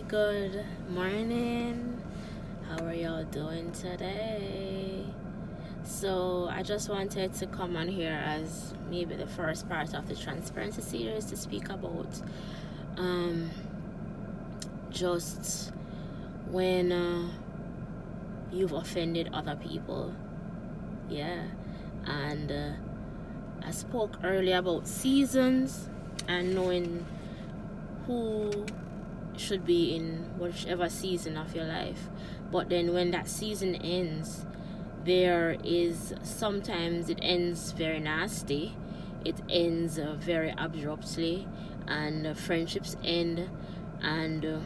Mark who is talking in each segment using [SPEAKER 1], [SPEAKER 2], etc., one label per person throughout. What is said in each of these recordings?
[SPEAKER 1] Good morning. How are y'all doing today? So, I just wanted to come on here as maybe the first part of the transparency series to speak about just when you've offended other people. Yeah. And I spoke earlier about seasons and knowing who should be in whichever season of your life. But then when that season ends, sometimes it ends very nasty, it ends very abruptly, and friendships end, and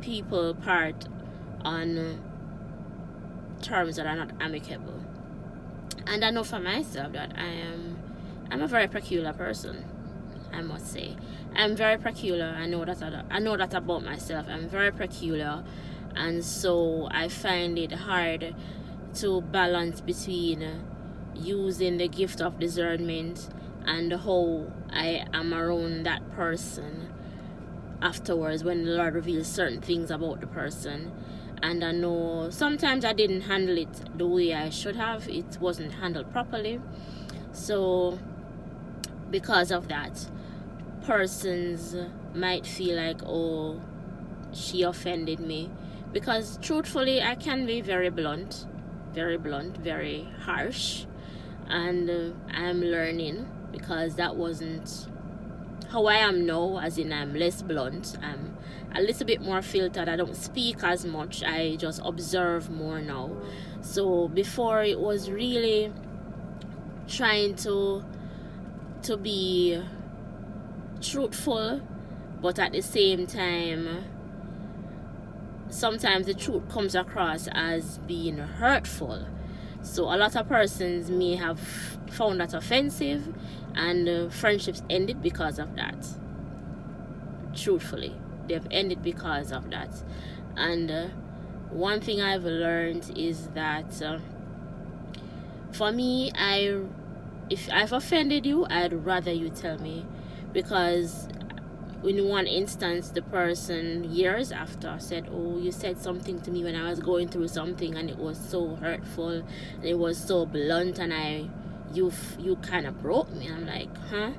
[SPEAKER 1] people part on terms that are not amicable. And I know for myself that I'm a very peculiar person, I must say. I'm very peculiar. I know that about myself. I'm very peculiar, and so I find it hard to balance between using the gift of discernment and how I am around that person afterwards when the Lord reveals certain things about the person. And I know sometimes I didn't handle it the way I should have. It wasn't handled properly. So because of that, persons might feel like, oh, she offended me, because truthfully I can be very blunt, very harsh, and I'm learning, because that wasn't how I am now, as in I'm less blunt, I'm a little bit more filtered, I don't speak as much, I just observe more now. So before, it was really trying to be truthful, but at the same time sometimes the truth comes across as being hurtful. So a lot of persons may have found that offensive, and friendships ended because of that. Truthfully, they've ended because of that. And one thing I've learned is that for me, if I've offended you, I'd rather you tell me, because in one instance, the person years after said, oh, you said something to me when I was going through something, and it was so hurtful, and it was so blunt, and you kind of broke me. I'm like, huh?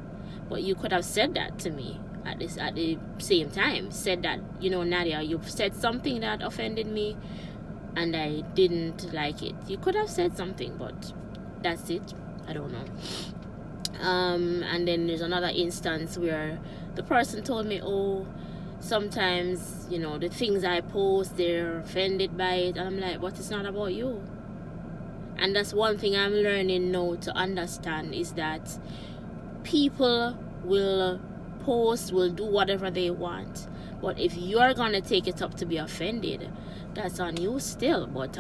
[SPEAKER 1] But you could have said that to me at the same time. Said that, Nadia, you've said something that offended me, and I didn't like it. You could have said something, but that's it. I don't know. And then there's another instance where the person told me, oh, sometimes, the things I post, they're offended by it. And I'm like, but it's not about you. And that's one thing I'm learning now to understand, is that people will post, will do whatever they want. But if you're going to take it up to be offended, that's on you still. But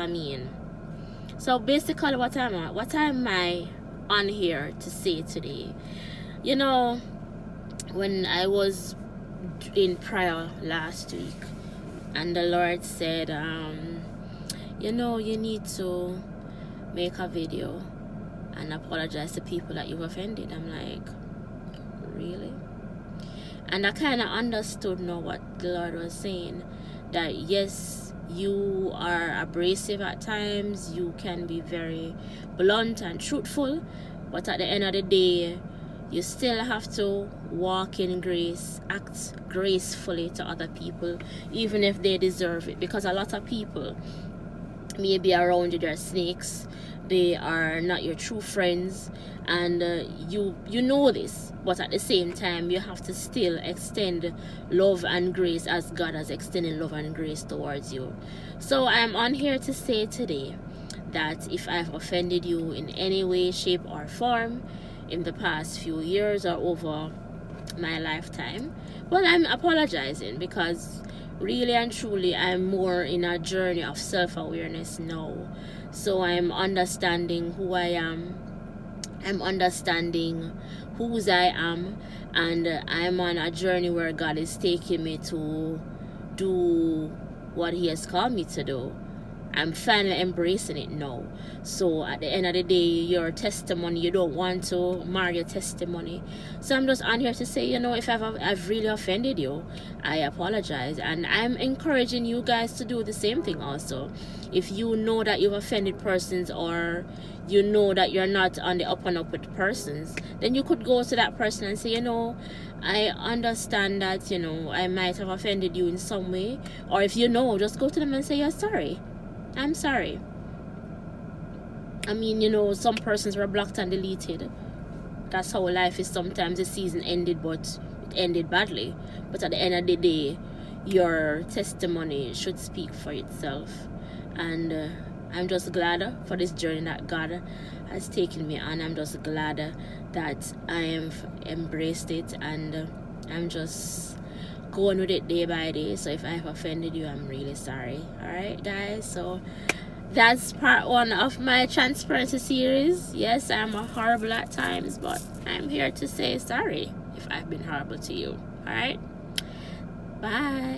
[SPEAKER 1] so basically what am I on here to say today? When I was in prayer last week, and the Lord said, you need to make a video and apologize to people that you've offended. I'm like, really? And I kind of understood now what the Lord was saying, that yes, you are abrasive at times, you can be very blunt and truthful, but at the end of the day, you still have to walk in grace, act gracefully to other people, even if they deserve it. Because a lot of people may be around you, they're snakes, they are not your true friends, and you know this, but at the same time you have to still extend love and grace as God has extended love and grace towards you. So I'm on here to say today that if I've offended you in any way, shape or form in the past few years or over my lifetime, well, I'm apologizing, because really and truly I'm more in a journey of self-awareness now. So I'm understanding who I am, I'm understanding whose I am, and I'm on a journey where God is taking me to do what He has called me to do. I'm finally embracing it now. So at the end of the day, your testimony, you don't want to mar your testimony. So I'm just on here to say, if I've really offended you, I apologize. And I'm encouraging you guys to do the same thing also. If you know that you've offended persons, or you know that you're not on the up and up with persons, then you could go to that person and say, I understand that, I might have offended you in some way. Or if just go to them and say, you're sorry. I'm sorry. I mean, some persons were blocked and deleted. That's how life is sometimes. The season ended, but it ended badly. But at the end of the day, your testimony should speak for itself. And I'm just glad for this journey that God has taken me on. I'm just glad that I have embraced it, and I'm just going with it day by day. So if I've offended you, I'm really sorry. Alright, guys, so that's part 1 of my transparency series. Yes, I'm horrible at times, but I'm here to say sorry if I've been horrible to you. Alright, bye.